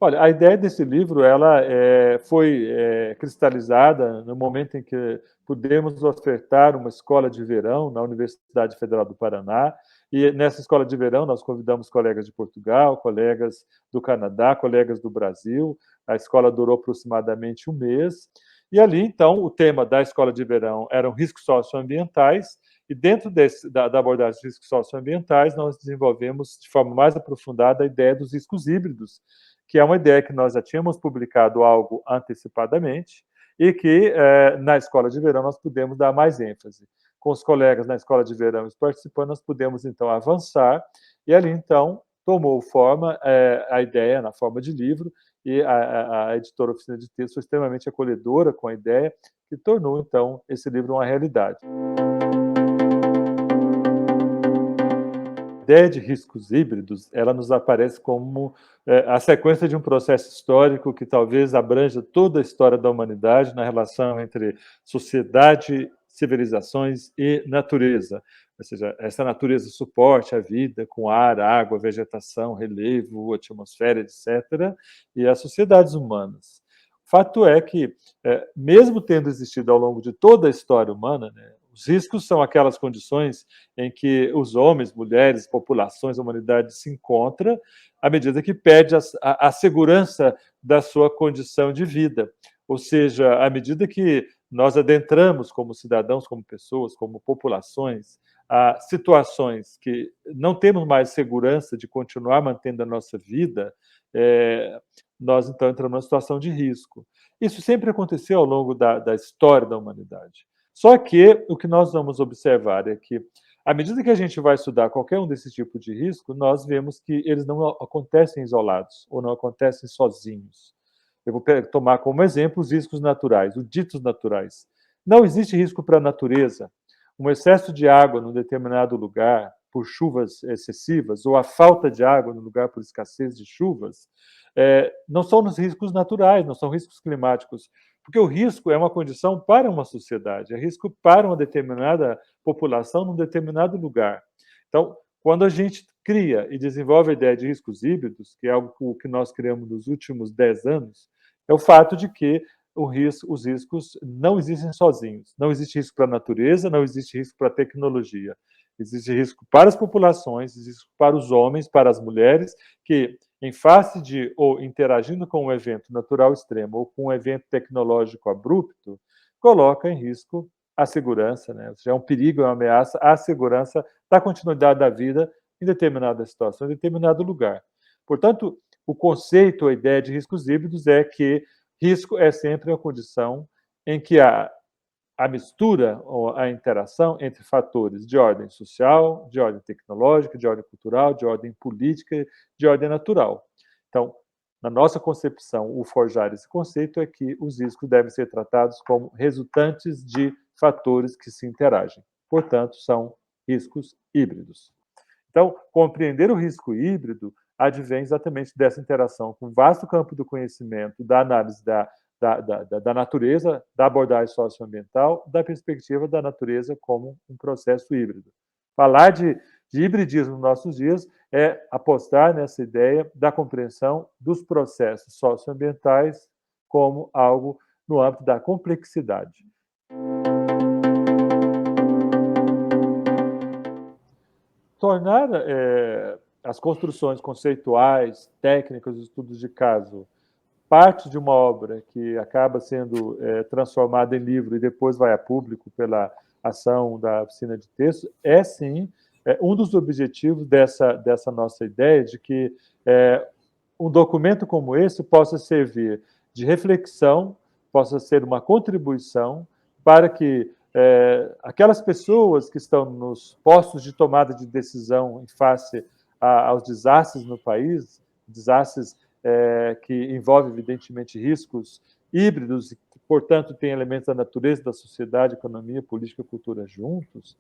Olha, a ideia desse livro ela foi cristalizada no momento em que pudemos ofertar uma escola de verão na Universidade Federal do Paraná, e nessa escola de verão nós convidamos colegas de Portugal, colegas do Canadá, colegas do Brasil. A escola durou aproximadamente um mês, e ali, então, o tema da escola de verão eram riscos socioambientais, e dentro da abordagem dos riscos socioambientais nós desenvolvemos de forma mais aprofundada a ideia dos riscos híbridos, que é uma ideia que nós já tínhamos publicado algo antecipadamente e que, na escola de verão, nós pudemos dar mais ênfase. Com os colegas na escola de verão e os participantes, nós pudemos, então, avançar, e ali, então, tomou forma a ideia na forma de livro, e a editora Oficina de Texto foi extremamente acolhedora com a ideia, que tornou, então, esse livro uma realidade. A ideia de riscos híbridos, ela nos aparece como a sequência de um processo histórico que talvez abranja toda a história da humanidade na relação entre sociedade, civilizações e natureza. Ou seja, essa natureza suporte a vida com ar, água, vegetação, relevo, atmosfera, etc., e as sociedades humanas. O fato é que, mesmo tendo existido ao longo de toda a história humana, né, os riscos são aquelas condições em que os homens, mulheres, populações, a humanidade se encontra à medida que perde a segurança da sua condição de vida. Ou seja, à medida que nós adentramos como cidadãos, como pessoas, como populações, a situações que não temos mais segurança de continuar mantendo a nossa vida, nós então entramos numa situação de risco. Isso sempre aconteceu ao longo da história da humanidade. Só que o que nós vamos observar é que, à medida que a gente vai estudar qualquer um desses tipos de risco, nós vemos que eles não acontecem isolados ou não acontecem sozinhos. Eu vou tomar como exemplo os riscos naturais, os ditos naturais. Não existe risco para a natureza. Um excesso de água num determinado lugar por chuvas excessivas ou a falta de água no lugar por escassez de chuvas não são os riscos naturais, não são riscos climáticos, porque o risco é uma condição para uma sociedade, é risco para uma determinada população num determinado lugar. Então, quando a gente cria e desenvolve a ideia de riscos híbridos, que é algo que nós criamos nos últimos 10 anos, é o fato de que os riscos não existem sozinhos. Não existe risco para a natureza, não existe risco para a tecnologia. Existe risco para as populações, existe risco para os homens, para as mulheres, que, em face de ou interagindo com um evento natural extremo ou com um evento tecnológico abrupto, coloca em risco a segurança, né? Ou seja, é um perigo, é uma ameaça à segurança da continuidade da vida em determinada situação, em determinado lugar. Portanto, o conceito, a ideia de riscos híbridos é que risco é sempre a condição em que a mistura ou a interação entre fatores de ordem social, de ordem tecnológica, de ordem cultural, de ordem política, de ordem natural. Então, na nossa concepção, o forjar esse conceito é que os riscos devem ser tratados como resultantes de fatores que se interagem. Portanto, são riscos híbridos. Então, compreender o risco híbrido advém exatamente dessa interação com o vasto campo do conhecimento, da análise da natureza, da abordagem socioambiental, da perspectiva da natureza como um processo híbrido. Falar de hibridismo nos nossos dias é apostar nessa ideia da compreensão dos processos socioambientais como algo no âmbito da complexidade. Tornar as construções conceituais, técnicas, os estudos de caso, parte de uma obra que acaba sendo transformada em livro e depois vai a público pela ação da oficina de texto, é sim um dos objetivos dessa nossa ideia de que um documento como esse possa servir de reflexão, possa ser uma contribuição para que aquelas pessoas que estão nos postos de tomada de decisão em face aos desastres no país, desastres que envolvem, evidentemente, riscos híbridos e que, portanto, tem elementos da natureza, da sociedade, economia, política e cultura juntos,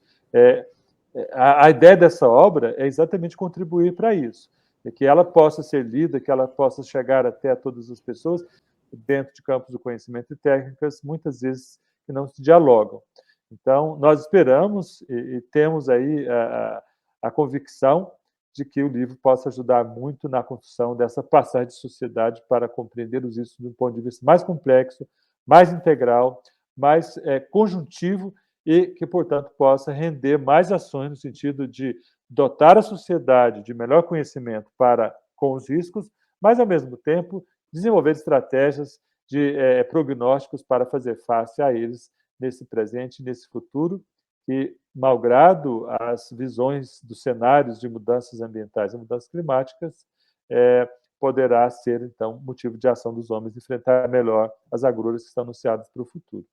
a ideia dessa obra é exatamente contribuir para isso, que ela possa ser lida, que ela possa chegar até a todas as pessoas dentro de campos do conhecimento e técnicas, muitas vezes, que não se dialogam. Então, nós esperamos e temos aí a convicção de que o livro possa ajudar muito na construção dessa passagem de sociedade para compreender os riscos de um ponto de vista mais complexo, mais integral, mais conjuntivo e que, portanto, possa render mais ações no sentido de dotar a sociedade de melhor conhecimento para com os riscos, mas, ao mesmo tempo, desenvolver estratégias de prognósticos para fazer face a eles nesse presente e nesse futuro, que, malgrado as visões dos cenários de mudanças ambientais e mudanças climáticas, poderá ser, então, motivo de ação dos homens enfrentar melhor as agruras que estão anunciadas para o futuro.